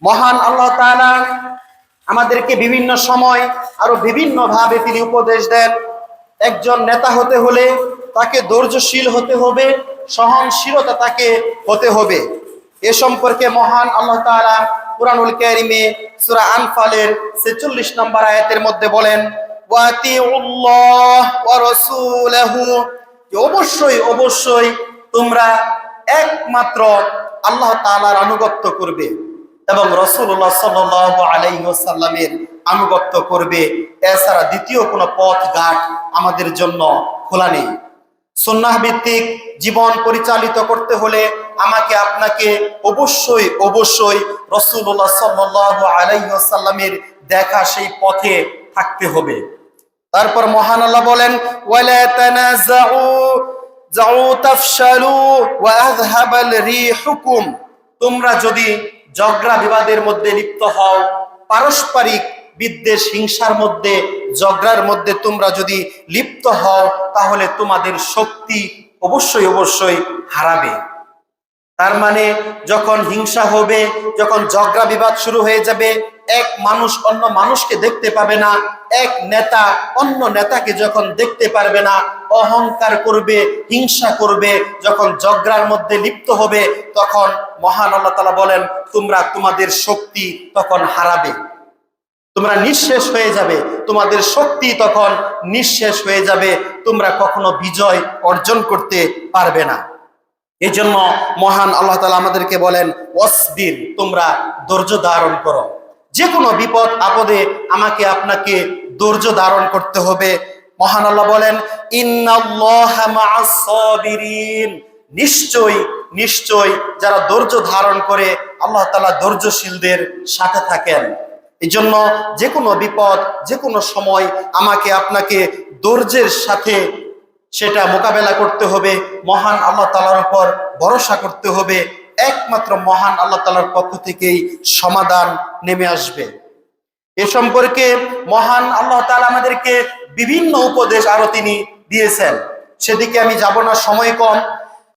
মহান আল্লাহ তাআলা আমাদেরকে বিভিন্ন সময় আরো বিভিন্ন ভাবে তিনি উপদেশ দেন। একজন নেতা হতে হলে তাকে ধৈর্যশীল হতে হবে, সহনশীলতা তাকে হতে হবে। এ সম্পর্কে মহান আল্লাহ তাআলা কুরআনুল কারীমে সূরা আনফালের 46 নম্বর আয়াতের মধ্যে বলেন, ওয়াতিউল্লাহ ওয়া রাসূলাহু, অবশ্যই অবশ্যই তোমরা একমাত্র আল্লাহ তাআলার আনুগত্য করবে এবং রাসূলুল্লাহ সাল্লাল্লাহু আলাইহি ওয়াসাল্লামের আনুগত্য করবে। এছাড়া দ্বিতীয় কোনো পথ ঘাট আমাদের জন্য খোলা নেই। সুন্নাহ ভিত্তিক জীবন পরিচালিত করতে হলে আমাকে আপনাকে অবশ্যই অবশ্যই রাসূলুল্লাহ সাল্লাল্লাহু আলাইহি ওয়াসাল্লামের দেখা সেই পথে থাকতে হবে। তারপর মহান আল্লাহ বলেন, ওয়ালা তানাযাউ তাফশালু ওয়া আযহাবাল রিহুকুম, তোমরা যদি ঝগড়া বিবাদের মধ্যে লিপ্ত হও, পারস্পরিক বিদ্বেষ হিংসার মধ্যে ঝগড়ার মধ্যে তোমরা যদি লিপ্ত হও, তাহলে তোমাদের শক্তি অবশ্যই অবশ্যই হারাবে। তার মানে যখন হিংসা হবে, যখন ঝগড়া বিবাদ শুরু হয়ে যাবে, এক মানুষ অন্য মানুষকে দেখতে পাবে না, এক নেতা অন্য নেতাকে যখন দেখতে পারবে না, অহংকার করবে, হিংসা করবে, যখন ঝগড়ার মধ্যে লিপ্ত হবে, তখন মহান আল্লাহ তাআলা বলেন তোমরা তোমাদের শক্তি তখন হারাবে, তোমরা নিঃশেষ হয়ে যাবে, তোমাদের শক্তি তখন নিঃশেষ হয়ে যাবে, তোমরা কখনো বিজয় অর্জন করতে পারবে না। এই জন্য মহান আল্লাহ তাআলা আমাদেরকে বলেন, ওয়াসবির, তোমরা ধৈর্য ধারণ করো। যে কোনো বিপদ আপদে আমাকে আপনাকে ধৈর্য ধারণ করতে হবে। মহান আল্লাহ বলেন, ইন্নাল্লাহা মাআস সাবিরিন, নিশ্চয় নিশ্চয় যারা ধৈর্য ধারণ করে আল্লাহ তাআলা ধৈর্যশীলদের সাথে থাকেন। এই জন্য যে কোনো বিপদ যে কোনো সময় আমাকে আপনাকে ধৈর্যের সাথে সেটা মোকাবেলা করতে হবে, মহান আল্লাহ তাআলার উপর ভরসা করতে হবে। একমাত্র মহান আল্লাহ তাআলার পক্ষ থেকেই সমাধান নেমে আসবে। এ সম্পর্কে মহান আল্লাহ তাআলা আমাদেরকে বিভিন্ন উপদেশ আরো তিনি দিয়েছেন, সেদিকে আমি যাব না, সময় কম।